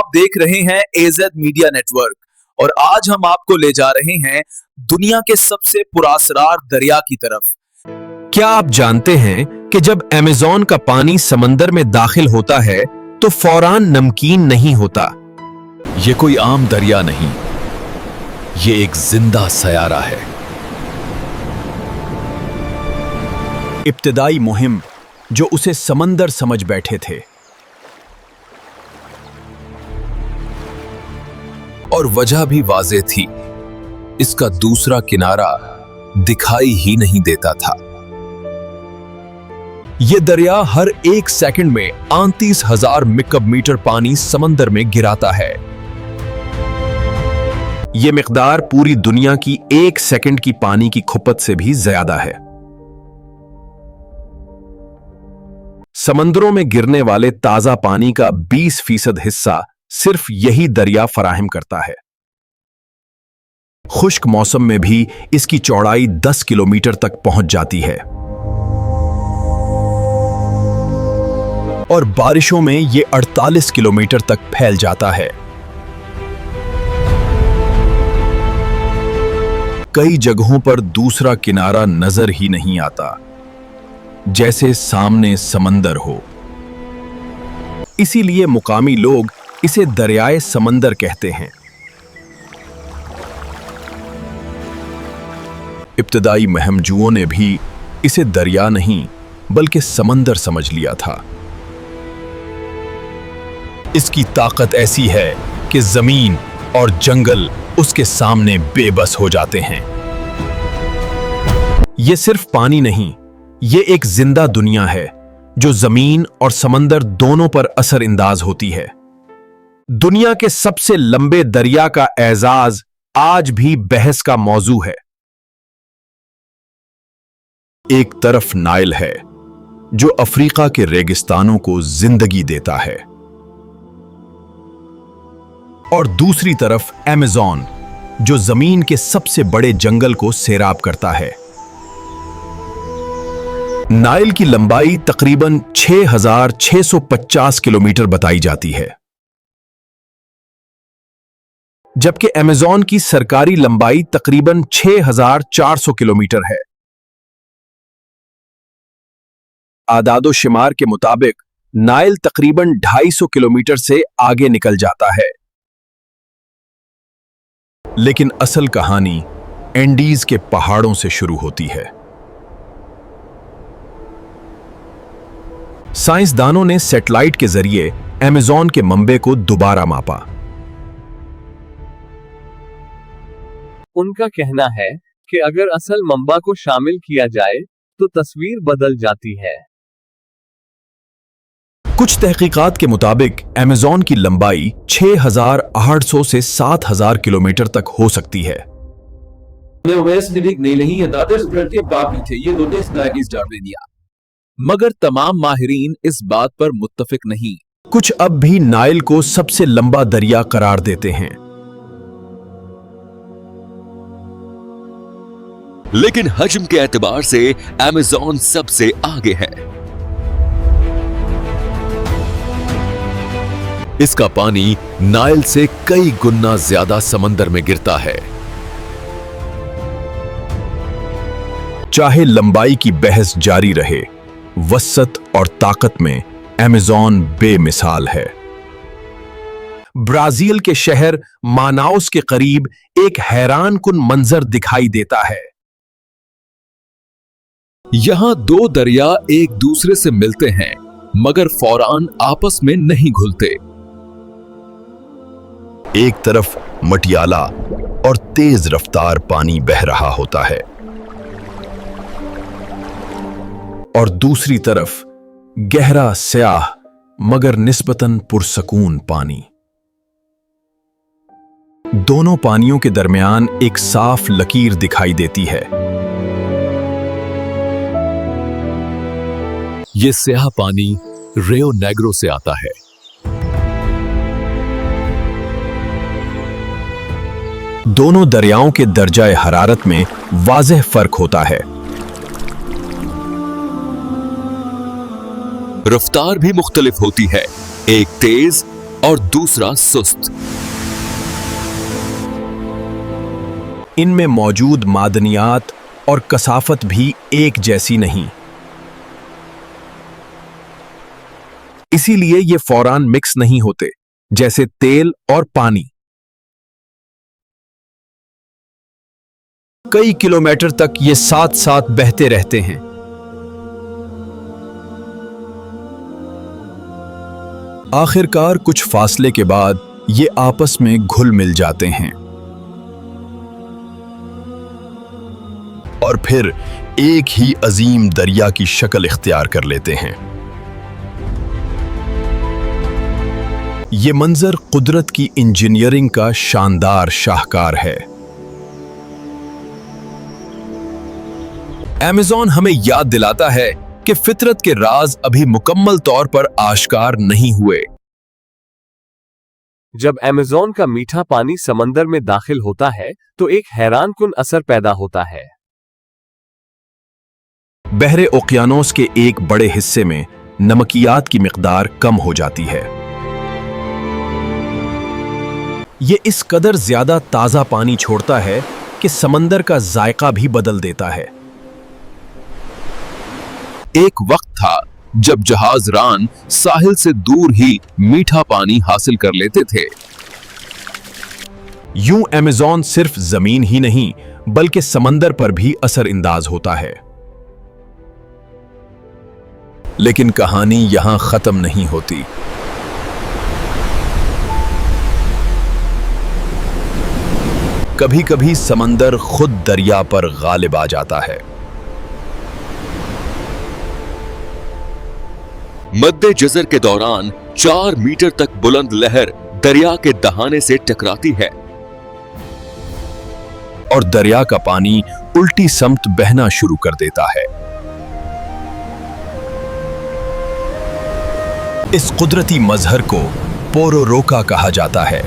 आप देख रहे हैं एजेड मीडिया नेटवर्क और आज हम आपको ले जा रहे हैं दुनिया के सबसे पुरासरार दरिया की तरफ। क्या आप जानते हैं कि जब अमेज़न का पानी समंदर में दाखिल होता है तो फौरान नमकीन नहीं होता। ये कोई आम दरिया नहीं, ये एक जिंदा सयारा है। इब्तिदाई मुहिम जो उसे समंदर समझ बैठे थे, और वजह भी वाज़ेह थी, इसका दूसरा किनारा दिखाई ही नहीं देता था। ये दरिया हर एक सेकंड में 38,000 मिकअब मीटर पानी समंदर में गिराता है। यह मिकदार पूरी दुनिया की एक सेकंड की पानी की खपत से भी ज्यादा है। समंदरों में गिरने वाले ताजा पानी का 20% हिस्सा सिर्फ यही दरिया फराहम करता है। खुश्क मौसम में भी इसकी चौड़ाई 10 किलोमीटर तक पहुंच जाती है और बारिशों में यह 48 किलोमीटर तक फैल जाता है। कई जगहों पर दूसरा किनारा नजर ही नहीं आता, जैसे सामने समंदर हो। इसीलिए मुकामी लोग इसे दरियाए समंदर कहते हैं। इब्तिदाई महमजूओं ने भी इसे दरिया नहीं बल्कि समंदर समझ लिया था। इसकी ताकत ऐसी है कि जमीन और जंगल उसके सामने बेबस हो जाते हैं। यह सिर्फ पानी नहीं, यह एक जिंदा दुनिया है जो जमीन और समंदर दोनों पर असरअंदाज होती है। दुनिया के सबसे लंबे दरिया का एजाज आज भी बहस का मौजू है। एक तरफ नाइल है जो अफ्रीका के रेगिस्तानों को जिंदगी देता है और दूसरी तरफ अमेज़न जो जमीन के सबसे बड़े जंगल को सैराब करता है। नाइल की लंबाई तकरीबन 6,650 किलोमीटर बताई जाती है, जबकि अमेज़न की सरकारी लंबाई तकरीबन 6,400 किलोमीटर है। आदादो शुमार के मुताबिक नाइल तकरीबन 250 किलोमीटर से आगे निकल जाता है। लेकिन असल कहानी एंडीज के पहाड़ों से शुरू होती है। साइंसदानों ने सैटेलाइट के जरिए अमेज़न के मंबे को दोबारा मापा। उनका कहना है कि अगर असल मंबा को शामिल किया जाए तो तस्वीर बदल जाती है। कुछ तहकीकात के मुताबिक अमेज़न की लंबाई 6,800 से 7,000 किलोमीटर तक हो सकती है। मगर तमाम माहिरीन इस बात पर मुत्तफिक नहीं। कुछ अब भी नाइल को सबसे लंबा दरिया करार देते हैं। लेकिन हजम के एतबार से अमेज़न सबसे आगे है। इसका पानी नाइल से कई गुना ज्यादा समंदर में गिरता है। चाहे लंबाई की बहस जारी रहे, वसत और ताकत में अमेज़न बेमिसाल है। ब्राजील के शहर मानाउस के करीब एक हैरानकुन मंजर दिखाई देता है। यहां दो दरिया एक दूसरे से मिलते हैं मगर फौरान आपस में नहीं घुलते। एक तरफ मटियाला और तेज रफ्तार पानी बह रहा होता है और दूसरी तरफ गहरा स्याह मगर निस्बतन पुरसकून पानी। दोनों पानियों के दरमियान एक साफ लकीर दिखाई देती है। यह स्याह पानी रियो नेग्रो से आता है। दोनों दरियाओं के दर्जाए हरारत में वाज़ेह फर्क होता है। रफ्तार भी मुख्तलिफ होती है, एक तेज और दूसरा सुस्त। इनमें मौजूद मादनियात और कसाफत भी एक जैसी नहीं, इसीलिए ये फौरान मिक्स नहीं होते, जैसे तेल और पानी। कई किलोमीटर तक ये साथ साथ बहते रहते हैं। आखिरकार कुछ फासले के बाद ये आपस में घुल मिल जाते हैं और फिर एक ही अजीम दरिया की शक्ल इख्तियार कर लेते हैं। ये मंजर कुदरत की इंजीनियरिंग का शानदार शाहकार है। अमेज़न हमें याद दिलाता है कि फितरत के राज अभी मुकम्मल तौर पर आश्कार नहीं हुए। जब अमेज़न का मीठा पानी समंदर में दाखिल होता है तो एक हैरानकुन असर पैदा होता है। बहरे ओकियानोस के एक बड़े हिस्से में नमकियात की मिकदार कम हो जाती है। ये इस कदर ज्यादा ताजा पानी छोड़ता है कि समंदर का जायका भी बदल देता है। एक वक्त था जब जहाज रान साहिल से दूर ही मीठा पानी हासिल कर लेते थे। यूं अमेज़न सिर्फ जमीन ही नहीं बल्कि समंदर पर भी असरअंदाज होता है। लेकिन कहानी यहां खत्म नहीं होती। कभी कभी समंदर खुद दरिया पर गालिब आ जाता है। मद्दे जज़र के दौरान 4 मीटर तक बुलंद लहर दरिया के दहाने से टकराती है और दरिया का पानी उल्टी समत बहना शुरू कर देता है। इस कुदरती मजहर को पोरोरोका कहा जाता है।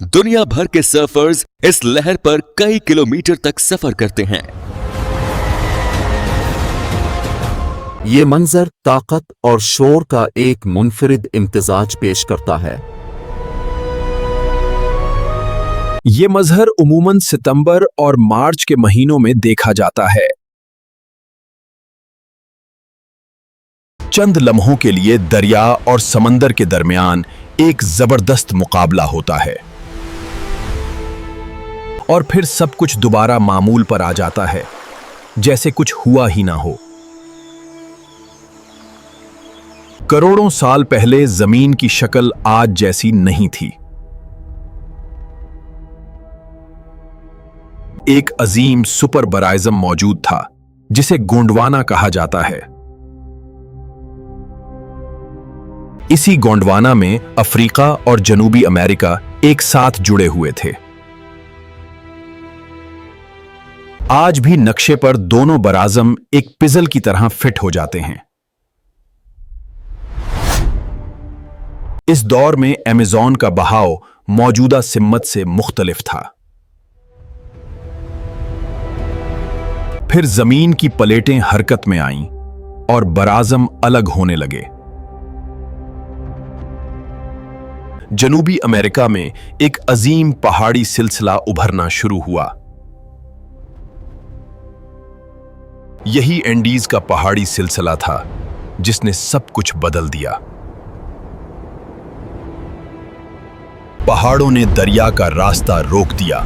दुनिया भर के सर्फर्स इस लहर पर कई किलोमीटर तक सफर करते हैं। ये मंजर ताकत और शोर का एक मुनफरिद इम्तिजाज पेश करता है। ये मजहर उमूमन सितंबर और मार्च के महीनों में देखा जाता है। चंद लम्हों के लिए दरिया और समंदर के दरमियान एक जबरदस्त मुकाबला होता है और फिर सब कुछ दोबारा मामूल पर आ जाता है, जैसे कुछ हुआ ही ना हो। करोड़ों साल पहले जमीन की शक्ल आज जैसी नहीं थी। एक अजीम सुपर बराइज़म मौजूद था जिसे गोंडवाना कहा जाता है। इसी गोंडवाना में अफ्रीका और जनूबी अमेरिका एक साथ जुड़े हुए थे। आज भी नक्शे पर दोनों बराज़म एक पिज़ल की तरह फिट हो जाते हैं। इस दौर में अमेज़न का बहाव मौजूदा सिम्मत से मुख्तलिफ था। फिर जमीन की प्लेटें हरकत में आईं और बराज़म अलग होने लगे। जनूबी अमेरिका में एक अजीम पहाड़ी सिलसिला उभरना शुरू हुआ। यही एंडीज का पहाड़ी सिलसिला था जिसने सब कुछ बदल दिया। पहाड़ों ने दरिया का रास्ता रोक दिया।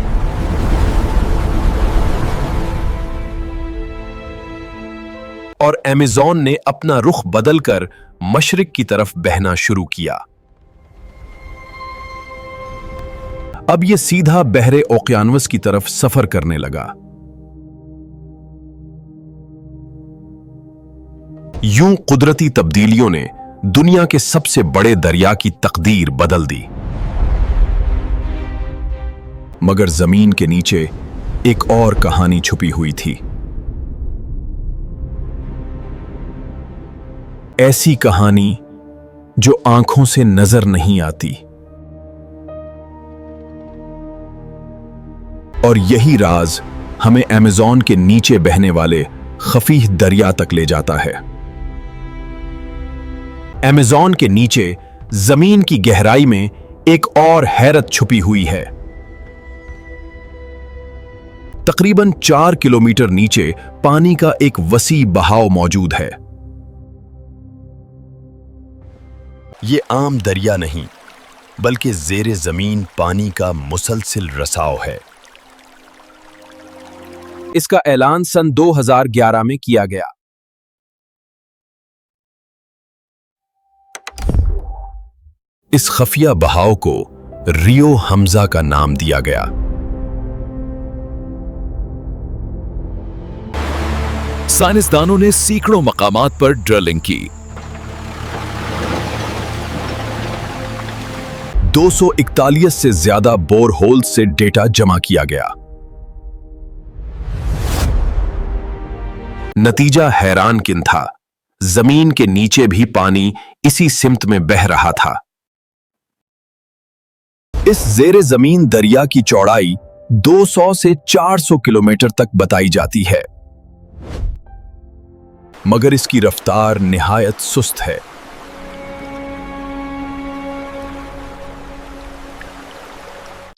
और अमेज़न ने अपना रुख बदलकर मशरिक की तरफ बहना शुरू किया। अब यह सीधा बहरे ओकियानवस की तरफ सफर करने लगा। यूं कुदरती तब्दीलियों ने दुनिया के सबसे बड़े दरिया की तकदीर बदल दी। मगर जमीन के नीचे एक और कहानी छुपी हुई थी। ऐसी कहानी जो आंखों से नजर नहीं आती। और यही राज हमें अमेज़न के नीचे बहने वाले खफीह दरिया तक ले जाता है। अमेज़न के नीचे जमीन की गहराई में एक और हैरत छुपी हुई है। तकरीबन 4 किलोमीटर नीचे पानी का एक वसी बहाव मौजूद है। ये आम दरिया नहीं, बल्कि ज़ेरे ज़मीन पानी का मुसलसिल रसाव है। इसका ऐलान सन 2011 में किया गया। इस खफिया बहाव को रियो हमजा का नाम दिया गया। साइंसदानों ने सैकड़ों मकामात पर ड्रिलिंग की। 241 से ज्यादा बोरहोल्स से डेटा जमा किया गया। नतीजा हैरानकुन था। जमीन के नीचे भी पानी इसी सिमत में बह रहा था। इस ज़ेरे जमीन दरिया की चौड़ाई 200 से 400 किलोमीटर तक बताई जाती है, मगर इसकी रफ्तार निहायत सुस्त है।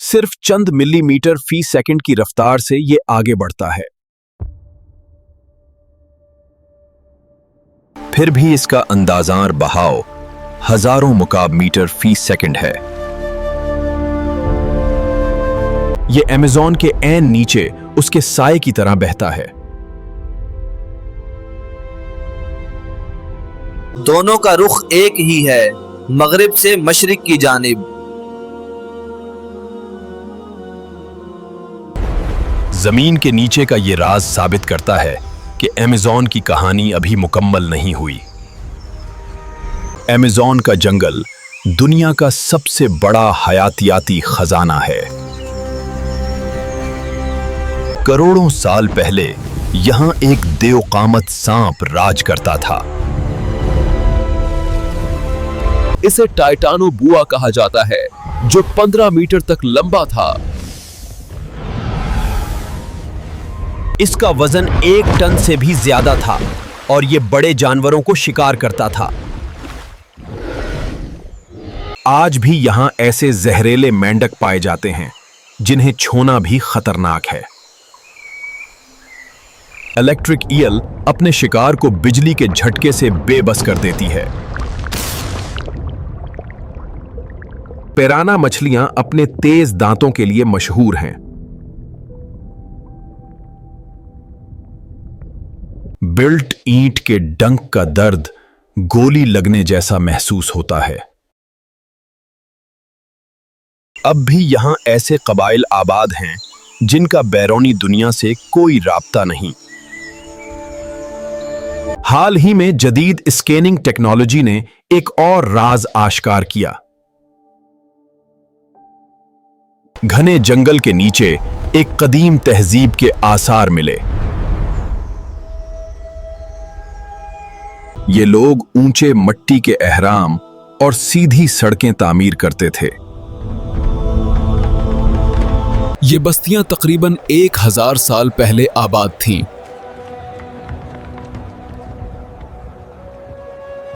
सिर्फ चंद मिलीमीटर फी सेकंड की रफ्तार से यह आगे बढ़ता है। फिर भी इसका अंदाज़ार बहाव हजारों मुकाब मीटर फी सेकंड है। यह अमेज़न के ऐन नीचे उसके साए की तरह बहता है। दोनों का रुख एक ही है, मगरिब से मशरिक की जानिब। जमीन के नीचे का यह राज साबित करता है कि अमेज़न की कहानी अभी मुकम्मल नहीं हुई। अमेज़न का जंगल दुनिया का सबसे बड़ा हयातियाती खजाना है। करोड़ों साल पहले यहां एक देवकामत सांप राज करता था। इसे टाइटानो बुआ कहा जाता है, जो 15 मीटर तक लंबा था। इसका वजन 1 टन से भी ज्यादा था और यह बड़े जानवरों को शिकार करता था। आज भी यहां ऐसे जहरीले मेंढक पाए जाते हैं जिन्हें छूना भी खतरनाक है। इलेक्ट्रिक ईल अपने शिकार को बिजली के झटके से बेबस कर देती है। पिराना मछलियां अपने तेज दांतों के लिए मशहूर हैं। बिल्ट ईंट के डंक का दर्द गोली लगने जैसा महसूस होता है। अब भी यहां ऐसे कबाइल आबाद हैं जिनका बैरूनी दुनिया से कोई राब्ता नहीं। हाल ही में जदीद स्कैनिंग टेक्नोलॉजी ने एक और राज आश्कार किया। घने जंगल के नीचे एक कदीम तहजीब के आसार मिले। ये लोग ऊंचे मट्टी के अहराम और सीधी सड़कें तामीर करते थे। ये बस्तियां तकरीबन 1000 साल पहले आबाद थीं।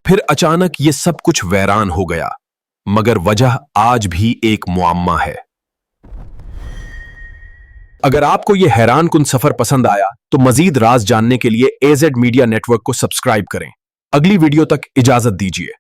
फिर अचानक ये सब कुछ वैरान हो गया, मगर वजह आज भी एक मुअम्मा है। अगर आपको यह हैरानकुन सफर पसंद आया तो मजीद राज जानने के लिए AZ मीडिया नेटवर्क को सब्सक्राइब करें। अगली वीडियो तक इजाजत दीजिए।